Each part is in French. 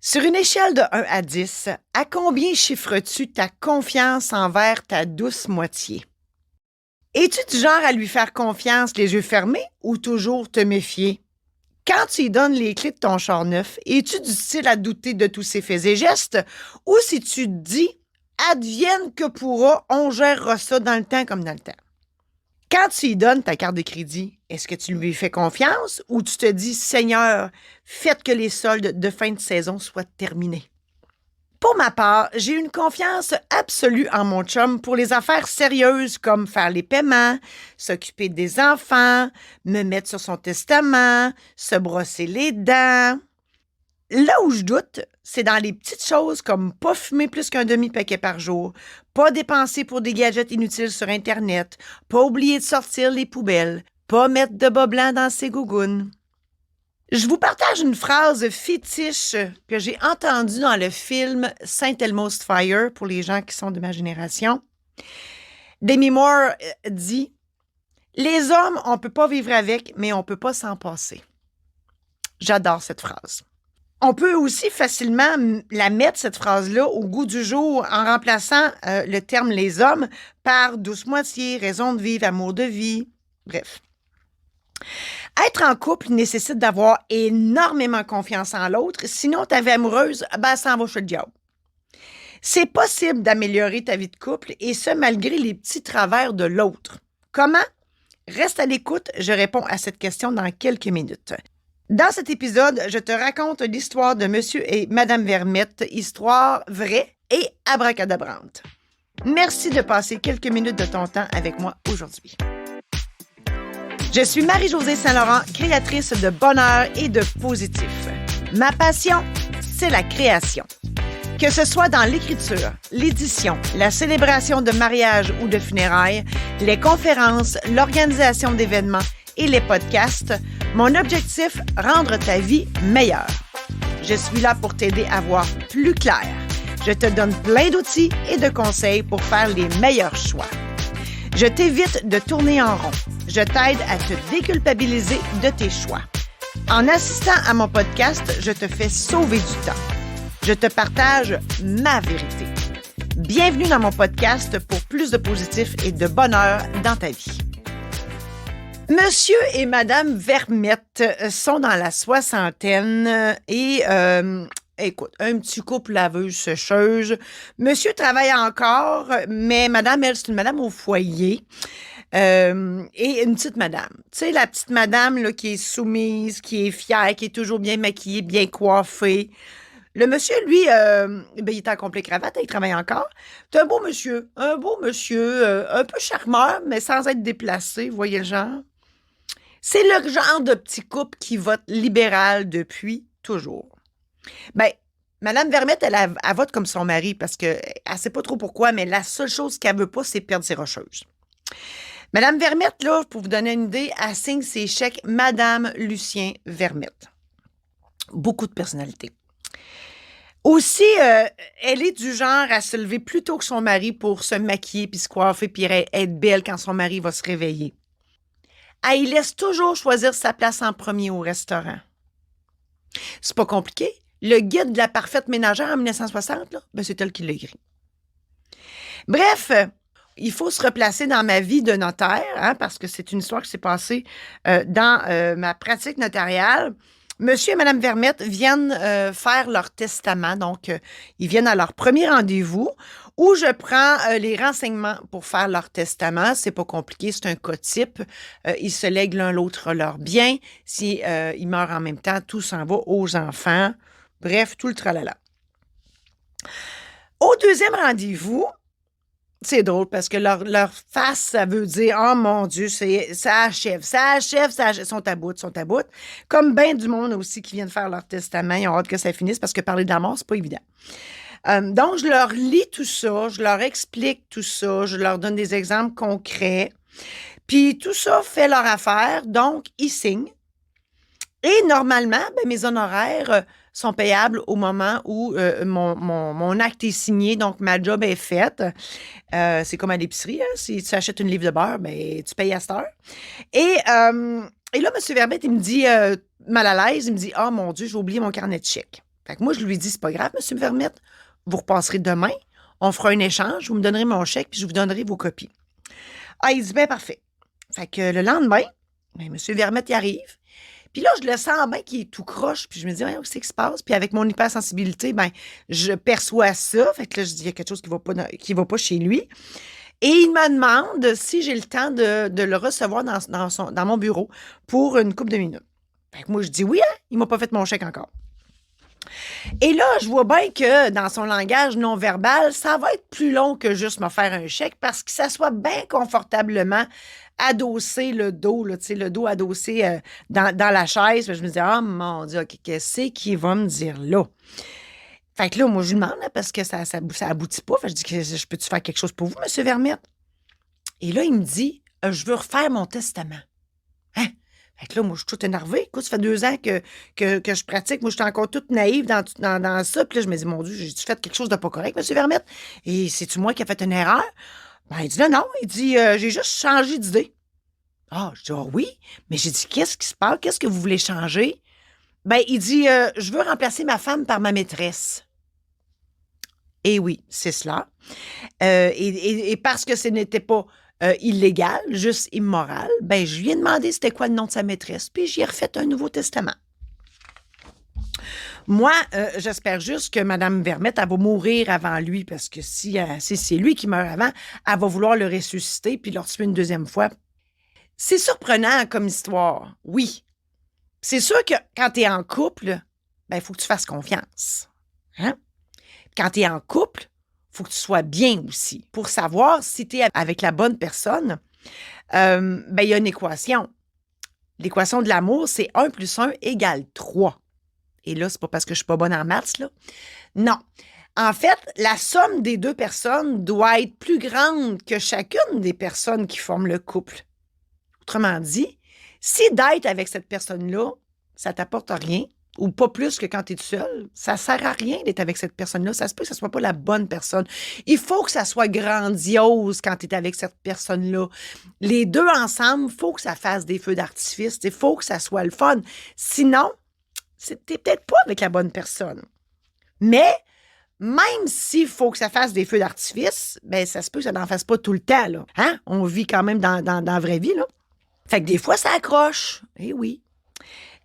Sur une échelle de 1 à 10, à combien chiffres-tu ta confiance envers ta douce moitié? Es-tu du genre à lui faire confiance les yeux fermés ou toujours te méfier? Quand tu lui donnes les clés de ton char neuf, es-tu du style à douter de tous ses faits et gestes ou si tu te dis advienne que pourra, on gérera ça dans le temps comme dans le temps? Quand tu lui donnes ta carte de crédit, est-ce que tu lui fais confiance ou tu te dis Seigneur, faites que les soldes de fin de saison soient terminés? Pour ma part, j'ai une confiance absolue en mon chum pour les affaires sérieuses comme faire les paiements, s'occuper des enfants, me mettre sur son testament, se brosser les dents. Là où je doute, c'est dans les petites choses comme pas fumer plus qu'un demi-paquet par jour, pas dépenser pour des gadgets inutiles sur Internet, pas oublier de sortir les poubelles, pas mettre de bas blanc dans ses gougounes. Je vous partage une phrase fétiche que j'ai entendue dans le film Saint Elmo's Fire pour les gens qui sont de ma génération. Demi Moore dit « Les hommes, on ne peut pas vivre avec, mais on ne peut pas s'en passer. » J'adore cette phrase. On peut aussi facilement la mettre, cette phrase-là, au goût du jour en remplaçant le terme « les hommes » par « douce moitié »,« raison de vivre »,« amour de vie », bref. Être en couple nécessite d'avoir énormément confiance en l'autre, sinon ta vie amoureuse, ça s'en va chez le diable. C'est possible d'améliorer ta vie de couple et ce, malgré les petits travers de l'autre. Comment? Reste à l'écoute, je réponds à cette question dans quelques minutes. Dans cet épisode, je te raconte l'histoire de Monsieur et Madame Vermette, histoire vraie et abracadabrante. Merci de passer quelques minutes de ton temps avec moi aujourd'hui. Je suis Marie-Josée Saint-Laurent, créatrice de bonheur et de positif. Ma passion, c'est la création. Que ce soit dans l'écriture, l'édition, la célébration de mariage ou de funérailles, les conférences, l'organisation d'événements et les podcasts, mon objectif, rendre ta vie meilleure. Je suis là pour t'aider à voir plus clair. Je te donne plein d'outils et de conseils pour faire les meilleurs choix. Je t'évite de tourner en rond. Je t'aide à te déculpabiliser de tes choix. En assistant à mon podcast, je te fais sauver du temps. Je te partage ma vérité. Bienvenue dans mon podcast pour plus de positif et de bonheur dans ta vie. Monsieur et Madame Vermette sont dans la soixantaine et écoute, un petit couple laveuse-sécheuse. Monsieur travaille encore, mais Madame, elle, c'est une madame au foyer. Et une petite madame. Tu sais, la petite madame là, qui est soumise, qui est fière, qui est toujours bien maquillée, bien coiffée. Le monsieur, lui, il est en complet cravate, il travaille encore. C'est un beau monsieur, un peu charmeur, mais sans être déplacé, vous voyez le genre? C'est le genre de petit couple qui vote libéral depuis toujours. Madame Vermette, elle vote comme son mari parce qu'elle ne sait pas trop pourquoi, mais la seule chose qu'elle veut pas, c'est perdre ses rocheuses. Madame Vermette, là, pour vous donner une idée, elle signe ses chèques Madame Lucien Vermette. Beaucoup de personnalité. Aussi, elle est du genre à se lever plus tôt que son mari pour se maquiller puis se coiffer puis être belle quand son mari va se réveiller. Elle laisse toujours choisir sa place en premier au restaurant. C'est pas compliqué. Le guide de la parfaite ménagère en 1960, là, c'est elle qui l'a écrit. Bref, il faut se replacer dans ma vie de notaire, parce que c'est une histoire qui s'est passée dans ma pratique notariale. Monsieur et Madame Vermette viennent faire leur testament. Donc, ils viennent à leur premier rendez-vous où je prends les renseignements pour faire leur testament. C'est pas compliqué, c'est un cas type. Ils se lèguent l'un l'autre leurs biens. Si ils meurent en même temps, tout s'en va aux enfants. Bref, tout le tralala. Au deuxième rendez-vous, c'est drôle parce que leur face, ça veut dire « Oh mon Dieu, ça achève, sont à bout. » Comme bien du monde aussi qui viennent faire leur testament, ils ont hâte que ça finisse parce que parler de la mort, c'est pas évident. Donc, je leur lis tout ça, je leur explique tout ça, je leur donne des exemples concrets. Puis tout ça fait leur affaire, donc ils signent. Et normalement, mes honoraires sont payables au moment où mon acte est signé, donc ma job est faite. C'est comme à l'épicerie, si tu achètes une livre de beurre, tu payes à cette heure. Et là, M. Vermette, il me dit, mal à l'aise, il me dit « Ah, mon Dieu, j'ai oublié mon carnet de chèques. » Fait que moi, je lui dis, c'est pas grave, monsieur Vermette, vous repasserez demain, on fera un échange, vous me donnerez mon chèque, puis je vous donnerai vos copies. Ah, il dit, ben parfait. Fait que le lendemain, ben, monsieur Vermette y arrive. Puis là, je le sens bien qu'il est tout croche. Puis je me dis, ouais, qu'est-ce qui se passe? Puis avec mon hypersensibilité, ben, je perçois ça. Fait que là, je dis, il y a quelque chose qui va pas chez lui. Et il me demande si j'ai le temps de le recevoir dans mon bureau pour une couple de minutes. Fait que moi, je dis oui, hein? Il m'a pas fait mon chèque encore. Et là, je vois bien que dans son langage non verbal, ça va être plus long que juste me faire un chèque parce qu'il s'assoit bien confortablement, adossé le dos, là, le dos adossé dans la chaise. Je me dis, ah mon Dieu, OK, qu'est-ce qu'il va me dire là? Fait que là, moi, je lui demande, parce que ça aboutit pas. Fait que je dis, je peux-tu faire quelque chose pour vous, M. Vermette? Et là, il me dit, je veux refaire mon testament. Hein? Fait que là, moi, je suis toute énervée. Écoute, ça fait 2 ans que je pratique. Moi, je suis encore toute naïve dans ça. Puis là, je me dis, mon Dieu, j'ai-tu fait quelque chose de pas correct, M. Vermette? Et c'est-tu moi qui ai fait une erreur? Ben, il dit, non. Il dit, j'ai juste changé d'idée. Ah, je dis, ah oui. Mais j'ai dit, qu'est-ce qui se passe? Qu'est-ce que vous voulez changer? Ben, il dit, je veux remplacer ma femme par ma maîtresse. Et oui, c'est cela. Et parce que ce n'était pas illégal, juste immoral, ben je lui ai demandé c'était quoi le nom de sa maîtresse, puis j'y ai refait un Nouveau Testament. Moi, j'espère juste que Mme Vermette, elle va mourir avant lui, parce que si c'est lui qui meurt avant, elle va vouloir le ressusciter puis le tuer une deuxième fois. C'est surprenant comme histoire, oui. C'est sûr que quand tu es en couple, ben il faut que tu fasses confiance. Hein? Quand tu es en couple, il faut que tu sois bien aussi. Pour savoir si tu es avec la bonne personne, ben, il y a une équation. L'équation de l'amour, c'est 1 + 1 = 3. Et là, c'est pas parce que je suis pas bonne en maths, là. Non. En fait, la somme des 2 personnes doit être plus grande que chacune des personnes qui forment le couple. Autrement dit, si d'être avec cette personne-là, ça t'apporte rien, ou pas plus que quand tu es tout seul, ça sert à rien d'être avec cette personne-là. Ça se peut que ce soit pas la bonne personne. Il faut que ça soit grandiose quand tu es avec cette personne-là. Les deux ensemble, il faut que ça fasse des feux d'artifice. Il faut que ça soit le fun. Sinon, tu n'es peut-être pas avec la bonne personne. Mais même s'il faut que ça fasse des feux d'artifice, ben ça se peut que ça n'en fasse pas tout le temps. Là. Hein? On vit quand même dans la vraie vie. Là. Fait que des fois, ça accroche. Eh oui.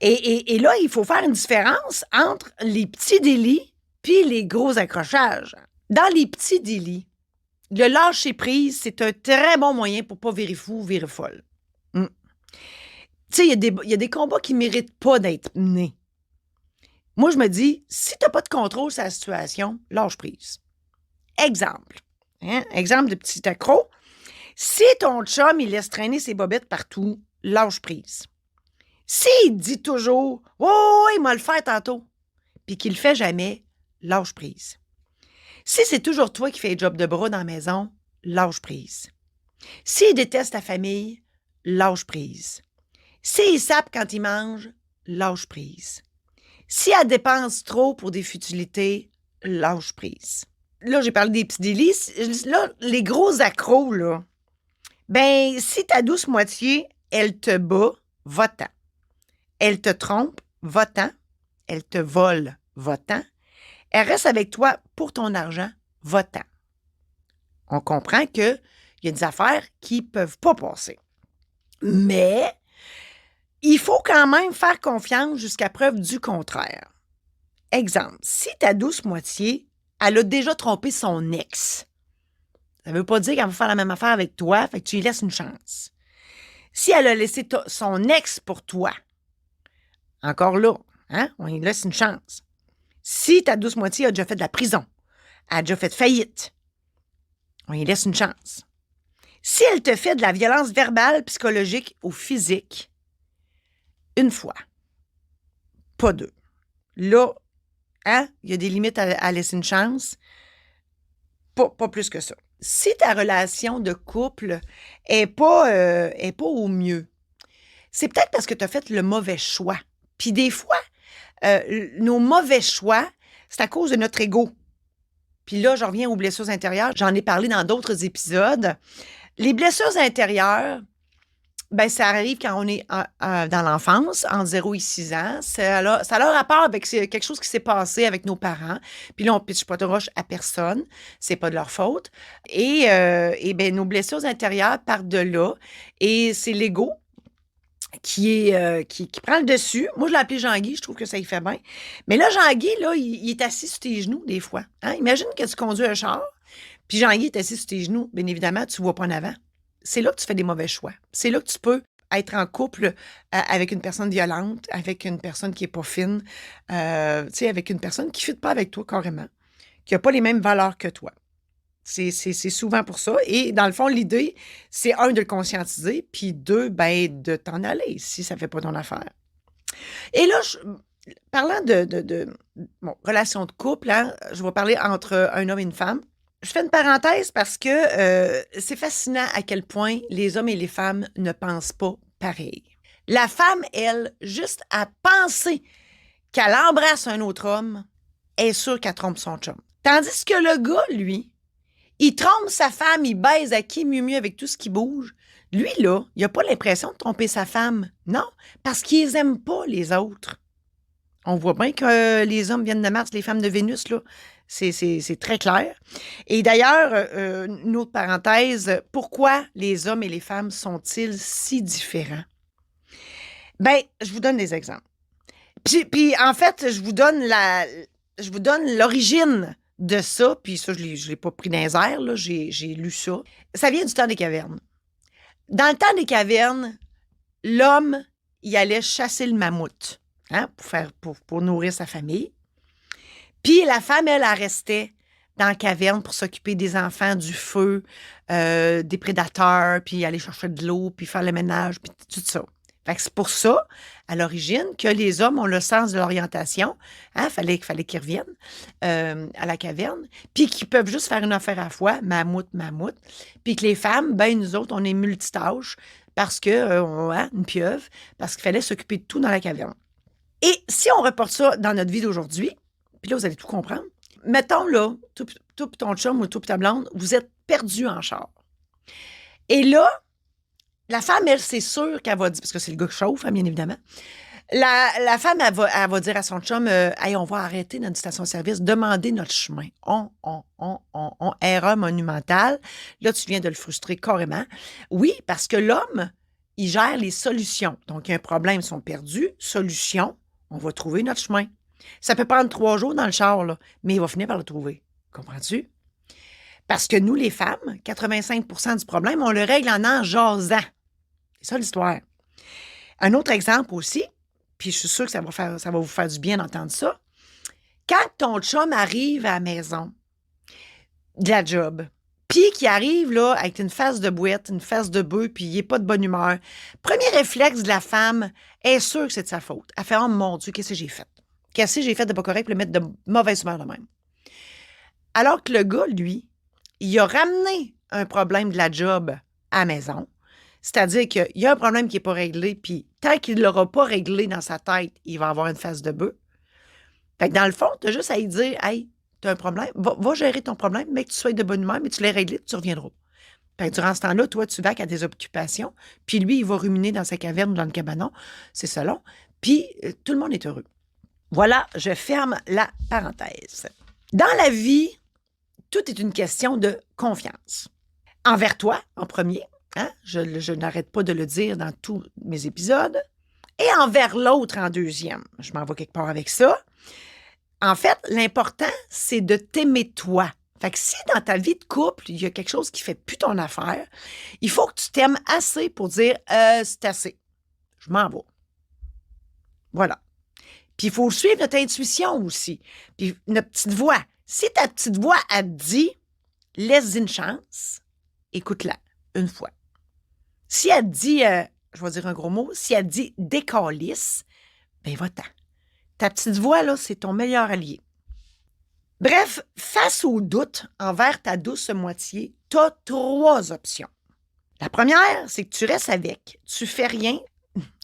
Et là, il faut faire une différence entre les petits délits puis les gros accrochages. Dans les petits délits, le lâcher-prise, c'est un très bon moyen pour pas virer fou ou virer folle. Tu sais, il y a des combats qui ne méritent pas d'être menés. Moi, je me dis, si tu n'as pas de contrôle sur la situation, lâche prise. Exemple. Exemple de petit accro. Si ton chum, il laisse traîner ses bobettes partout, lâche prise. S'il dit toujours « Oh, il m'a le fait tantôt », puis qu'il le fait jamais, lâche prise. Si c'est toujours toi qui fais le job de bras dans la maison, lâche prise. S'il déteste ta famille, lâche prise. S'il sape quand il mange, lâche prise. Si elle dépense trop pour des futilités, lâche prise. Là, j'ai parlé des petits délits. Là, les gros accros, là, ben, si ta douce moitié, elle te bat, va-t'en. Elle te trompe, va-t'en. Elle te vole, va-t'en. Elle reste avec toi pour ton argent, va-t'en. On comprend qu'il y a des affaires qui ne peuvent pas passer. Mais il faut quand même faire confiance jusqu'à preuve du contraire. Exemple, si ta douce moitié, elle a déjà trompé son ex, ça ne veut pas dire qu'elle va faire la même affaire avec toi, fait que tu lui laisses une chance. Si elle a laissé son ex pour toi, encore là, hein, on lui laisse une chance. Si ta douce moitié a déjà fait de la prison, elle a déjà fait de faillite, on lui laisse une chance. Si elle te fait de la violence verbale, psychologique ou physique, une fois, pas deux. Là, hein, il y a des limites à laisser une chance, pas plus que ça. Si ta relation de couple est pas au mieux, c'est peut-être parce que tu as fait le mauvais choix. Puis des fois, nos mauvais choix, c'est à cause de notre ego. Puis là, je reviens aux blessures intérieures. J'en ai parlé dans d'autres épisodes. Les blessures intérieures, Ben, ça arrive quand on est dans l'enfance, entre 0 et 6 ans. Ça a leur rapport avec quelque chose qui s'est passé avec nos parents. Puis là, on ne pitche pas de roche à personne. C'est pas de leur faute. Et ben, nos blessures intérieures partent de là. Et c'est l'ego qui prend le dessus. Moi, je l'ai appelé Jean-Guy. Je trouve que ça y fait bien. Mais là, Jean-Guy, là, il est assis sur tes genoux des fois. Hein? Imagine que tu conduis un char, puis Jean-Guy est assis sur tes genoux. Bien évidemment, tu ne vois pas en avant. C'est là que tu fais des mauvais choix. C'est là que tu peux être en couple avec une personne violente, avec une personne qui n'est pas fine, avec une personne qui ne fit pas avec toi carrément, qui n'a pas les mêmes valeurs que toi. C'est souvent pour ça. Et dans le fond, l'idée, c'est un, de le conscientiser, puis deux, ben, de t'en aller si ça ne fait pas ton affaire. Et là, parlant de relation de couple, hein, je vais parler entre un homme et une femme. Je fais une parenthèse parce que c'est fascinant à quel point les hommes et les femmes ne pensent pas pareil. La femme, elle, juste à penser qu'elle embrasse un autre homme, est sûre qu'elle trompe son chum. Tandis que le gars, lui, il trompe sa femme, il baise à qui mieux avec tout ce qui bouge. Lui, là, il n'a pas l'impression de tromper sa femme. Non, parce qu'ils n'aiment pas les autres. On voit bien que les hommes viennent de Mars, les femmes de Vénus, là. C'est très clair. Et d'ailleurs, une autre parenthèse, pourquoi les hommes et les femmes sont-ils si différents? Bien, je vous donne des exemples. Puis en fait, je vous donne l'origine de ça, puis ça, je ne l'ai pas pris dans les airs, là, j'ai lu ça. Ça vient du temps des cavernes. Dans le temps des cavernes, l'homme, il allait chasser le mammouth, hein, pour nourrir sa famille. Puis la femme, elle restait dans la caverne pour s'occuper des enfants, du feu, des prédateurs, puis aller chercher de l'eau, puis faire le ménage, puis tout ça. Fait que c'est pour ça, à l'origine, que les hommes ont le sens de l'orientation. Hein, fallait qu'ils reviennent à la caverne, puis qu'ils peuvent juste faire une affaire à la fois, mammouth. Puis que les femmes, ben nous autres, on est multitâches parce que, une pieuvre, parce qu'il fallait s'occuper de tout dans la caverne. Et si on reporte ça dans notre vie d'aujourd'hui, puis là, vous allez tout comprendre. Mettons, là, toi et ton chum ou toi et ta blonde, vous êtes perdus en char. Et là, la femme, elle, c'est sûr qu'elle va dire, parce que c'est le gars qui chauffe, hein, bien évidemment. La femme, elle va dire à son chum, hey, on va arrêter notre station-service, demander notre chemin. Erreur monumentale. Là, tu viens de le frustrer carrément. Oui, parce que l'homme, il gère les solutions. Donc, il y a un problème, ils sont perdus. Solution, on va trouver notre chemin. Ça peut prendre 3 jours dans le char, là, mais il va finir par le trouver. Comprends-tu? Parce que nous, les femmes, 85% du problème, on le règle en jasant. C'est ça l'histoire. Un autre exemple aussi, puis je suis sûre que ça va vous faire du bien d'entendre ça. Quand ton chum arrive à la maison de la job, puis qu'il arrive là avec une face de bouette, une face de bœuf, puis il n'est pas de bonne humeur, premier réflexe de la femme est sûr que c'est de sa faute. Elle fait « Oh mon Dieu, qu'est-ce que j'ai fait? Qu'est-ce que j'ai fait de pas correct pour le mettre de mauvaise humeur de même? » Alors que le gars, lui, il a ramené un problème de la job à la maison. C'est-à-dire qu'il y a un problème qui n'est pas réglé, puis tant qu'il ne l'aura pas réglé dans sa tête, il va avoir une face de bœuf. Fait que dans le fond, tu as juste à lui dire « Hey, tu as un problème, va gérer ton problème, mais que tu sois de bonne humeur, mais tu l'aies réglé, tu reviendras. » Fait que durant ce temps-là, toi, tu vaques à tes occupations, puis lui, il va ruminer dans sa caverne ou dans le cabanon, c'est selon, puis tout le monde est heureux. Voilà, je ferme la parenthèse. Dans la vie, tout est une question de confiance. Envers toi, en premier, hein? Je n'arrête pas de le dire dans tous mes épisodes, et envers l'autre en deuxième. Je m'en vais quelque part avec ça. En fait, l'important, c'est de t'aimer toi. Fait que si dans ta vie de couple, il y a quelque chose qui ne fait plus ton affaire, il faut que tu t'aimes assez pour dire « c'est assez, je m'en vais ». Voilà. Puis il faut suivre notre intuition aussi. Puis notre petite voix. Si ta petite voix, elle te dit « laisse une chance », écoute-la une fois. Si elle te dit, je vais dire un gros mot, si elle te dit « décalisse », ben va-t'en. Ta petite voix, là, c'est ton meilleur allié. Bref, face au doute envers ta douce moitié, tu as 3 options. La première, c'est que tu restes avec, tu fais rien,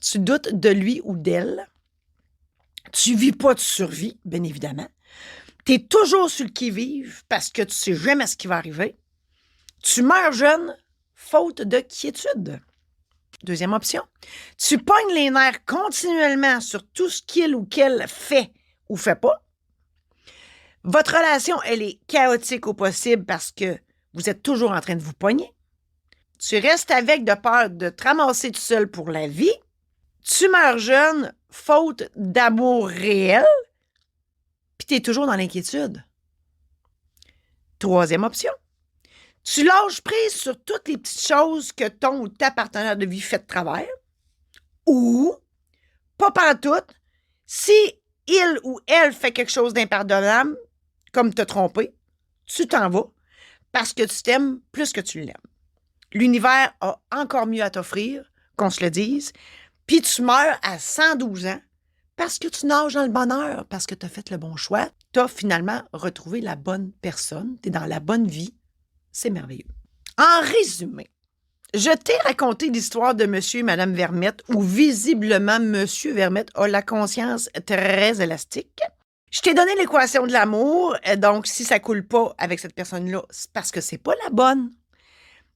tu doutes de lui ou d'elle, tu vis pas de survie, bien évidemment, tu es toujours sur le qui-vive parce que tu sais jamais ce qui va arriver, tu meurs jeune, faute de quiétude. Deuxième option, tu pognes les nerfs continuellement sur tout ce qu'il ou qu'elle fait ou fait pas. Votre relation, elle est chaotique au possible parce que vous êtes toujours en train de vous pogner. Tu restes avec de peur de te ramasser tout seul pour la vie. Tu meurs jeune, faute d'amour réel, puis tu es toujours dans l'inquiétude. Troisième option, tu lâches prise sur toutes les petites choses que ton ou ta partenaire de vie fait de travers. Ou, pas pantoute, si il ou elle fait quelque chose d'impardonnable, comme te tromper, tu t'en vas parce que tu t'aimes plus que tu l'aimes. L'univers a encore mieux à t'offrir, qu'on se le dise, puis tu meurs à 112 ans parce que tu nages dans le bonheur, parce que tu as fait le bon choix. Tu as finalement retrouvé la bonne personne, tu es dans la bonne vie. C'est merveilleux. En résumé, je t'ai raconté l'histoire de Monsieur et Madame Vermette où visiblement Monsieur Vermette a la conscience très élastique. Je t'ai donné l'équation de l'amour, donc si ça coule pas avec cette personne-là, c'est parce que c'est pas la bonne.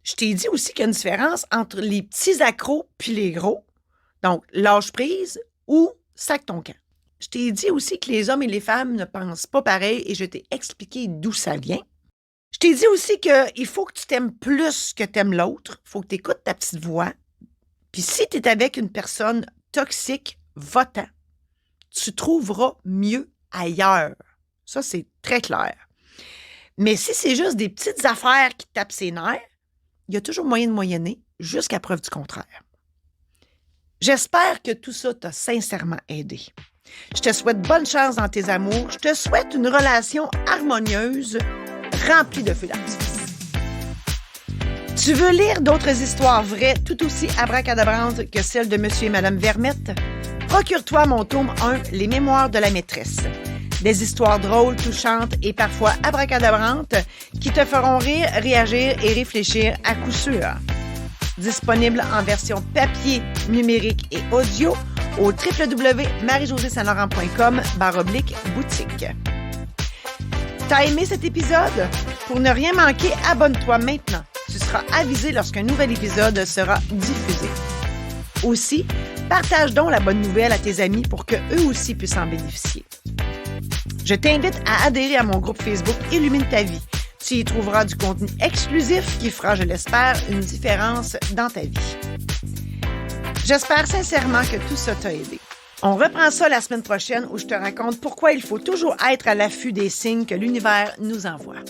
Je t'ai dit aussi qu'il y a une différence entre les petits accros puis les gros. Donc, lâche prise ou sac ton camp. Je t'ai dit aussi que les hommes et les femmes ne pensent pas pareil et je t'ai expliqué d'où ça vient. Je t'ai dit aussi qu'il faut que tu t'aimes plus que tu aimes l'autre. Il faut que tu écoutes ta petite voix. Puis si tu es avec une personne toxique, va-t'en. Tu trouveras mieux ailleurs. Ça, c'est très clair. Mais si c'est juste des petites affaires qui te tapent ses nerfs, il y a toujours moyen de moyenner jusqu'à preuve du contraire. J'espère que tout ça t'a sincèrement aidé. Je te souhaite bonne chance dans tes amours. Je te souhaite une relation harmonieuse, remplie de feu d'artifice. Tu veux lire d'autres histoires vraies tout aussi abracadabrantes que celles de Monsieur et Madame Vermette? Procure-toi mon tome 1, Les Mémoires de la maîtresse. Des histoires drôles, touchantes et parfois abracadabrantes qui te feront rire, réagir et réfléchir à coup sûr. Disponible en version papier, numérique et audio au www.marijosésaint-laurent.com/boutique. T'as aimé cet épisode? Pour ne rien manquer, abonne-toi maintenant. Tu seras avisé lorsqu'un nouvel épisode sera diffusé. Aussi, partage donc la bonne nouvelle à tes amis pour qu'eux aussi puissent en bénéficier. Je t'invite à adhérer à mon groupe Facebook Illumine ta vie. Tu y trouveras du contenu exclusif qui fera, je l'espère, une différence dans ta vie. J'espère sincèrement que tout ça t'a aidé. On reprend ça la semaine prochaine où je te raconte pourquoi il faut toujours être à l'affût des signes que l'univers nous envoie.